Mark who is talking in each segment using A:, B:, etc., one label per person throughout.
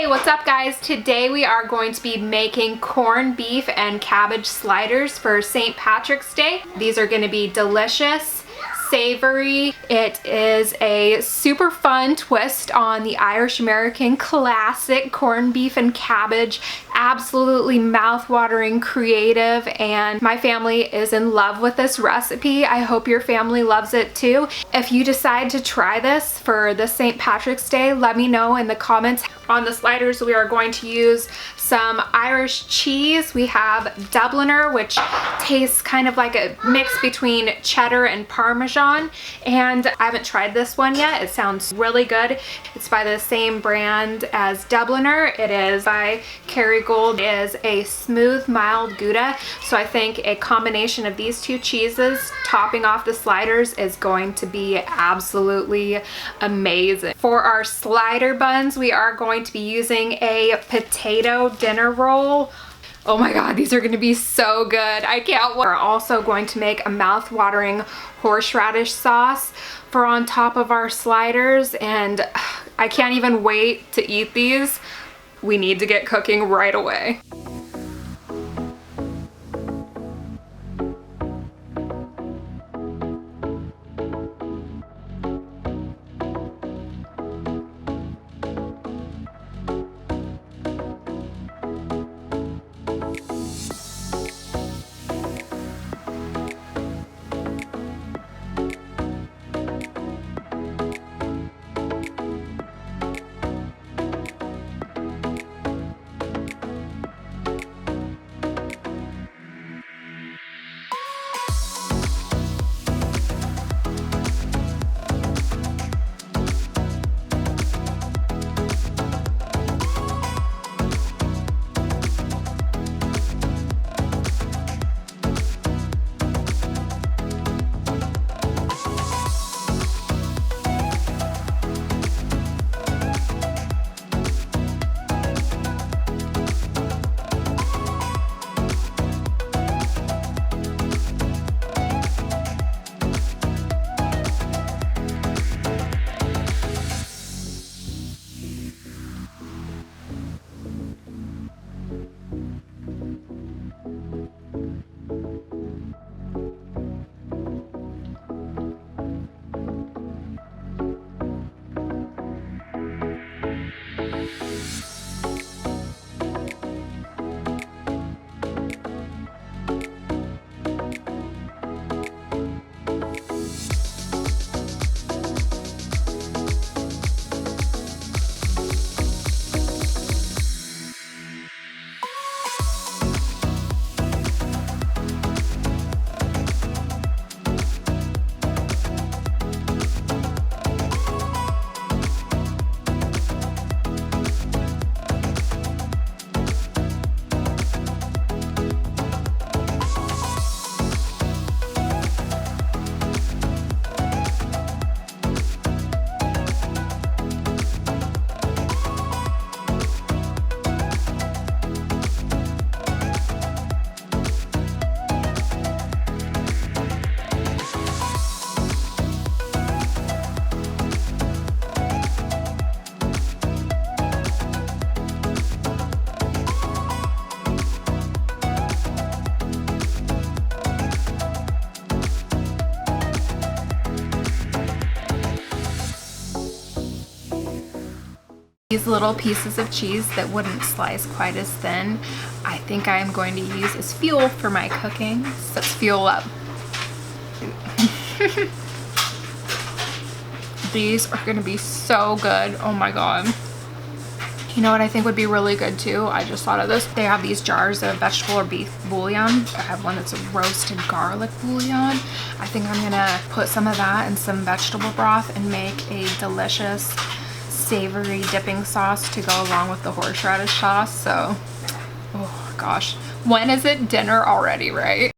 A: Hey, what's up guys? Today we are going to be making corned beef and cabbage sliders for St. Patrick's Day. These are going to be delicious, savory. It is a super fun twist on the Irish American classic corned beef and cabbage. Absolutely mouth-watering, creative, and my family is in love with this recipe. I hope your family loves it too. If you decide to try this for the St. Patrick's Day, let me know in the comments. On the sliders, we are going to use some Irish cheese. We have Dubliner, which tastes kind of like a mix between cheddar and Parmesan, and I haven't tried this one yet. It sounds really good. It's by the same brand as Dubliner. It is by Kerrygold. It is a smooth, mild Gouda, so I think a combination of these two cheeses topping off the sliders is going to be absolutely amazing. For our slider buns, we are going to be using a potato dinner roll. Oh my god, these are going to be so good. I can't wait. We're also going to make a mouth-watering horseradish sauce for on top of our sliders, and I can't even wait to eat these. We need to get cooking right away. These little pieces of cheese that wouldn't slice quite as thin, I think I am going to use as fuel for my cooking. So let's fuel up. These are going to be so good. Oh my god. You know what I think would be really good too? I just thought of this. They have these jars of vegetable or beef bouillon. I have one that's a roasted garlic bouillon. I think I'm going to put some of that in some vegetable broth and make a delicious savory dipping sauce to go along with the horseradish sauce. So, oh gosh, when is it dinner already, right?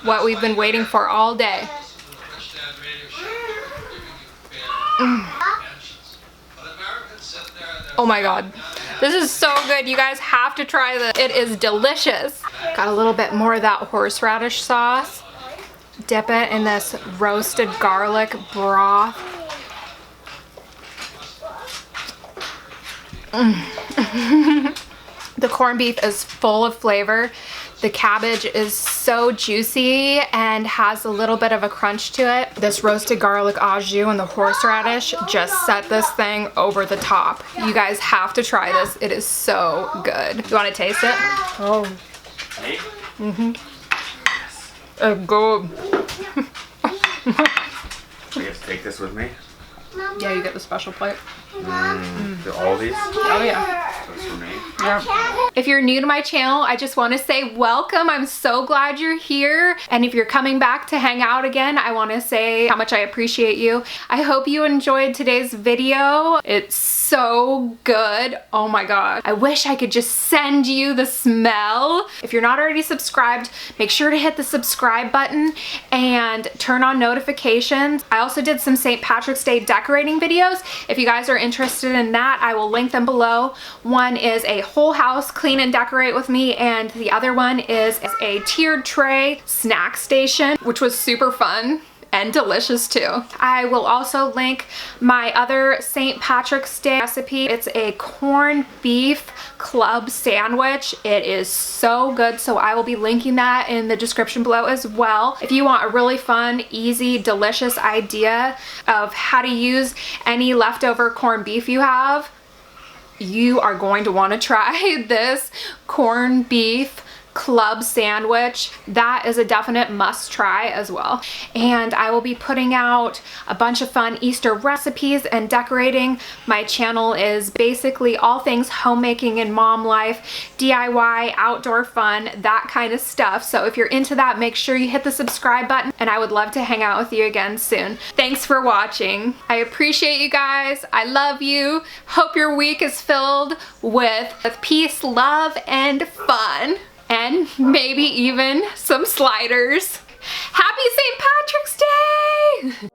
A: what we've been waiting for all day. Oh my God. This is so good. You guys have to try this. It is delicious. Got a little bit more of that horseradish sauce. Dip it in this roasted garlic broth. The corned beef is full of flavor. The cabbage is so juicy and has a little bit of a crunch to it. This roasted garlic au jus and the horseradish just set this thing over the top. You guys have to try this. It is so good. You want to taste it? Oh. Mm-hmm. It's good.
B: I get to take this with me?
A: Yeah, you get the special plate.
B: Do all these?
A: Oh yeah.
B: Those for me?
A: Yeah. If you're new to my channel, I just want to say welcome. I'm so glad you're here. And if you're coming back to hang out again, I want to say how much I appreciate you. I hope you enjoyed today's video. It's so good. Oh my God. I wish I could just send you the smell. If you're not already subscribed, make sure to hit the subscribe button and turn on notifications. I also did some St. Patrick's Day decorating videos. If you guys are interested in that, I will link them below. One is a whole house clean and decorate with me, and the other one is a tiered tray snack station, which was super fun and delicious too. I will also link my other St. Patrick's Day recipe. It's a corned beef club sandwich. It is so good, so I will be linking that in the description below as well. If you want a really fun, easy, delicious idea of how to use any leftover corned beef you have, you are going to want to try this corned beef club sandwich. That is a definite must try as well. And I will be putting out a bunch of fun Easter recipes and decorating. My channel is basically all things homemaking and mom life, DIY, outdoor fun, that kind of stuff. So if you're into that, make sure you hit the subscribe button, and I would love to hang out with you again soon. Thanks for watching. I appreciate you guys. I love you. Hope your week is filled with peace, love, and fun. And maybe even some sliders. Happy St. Patrick's Day!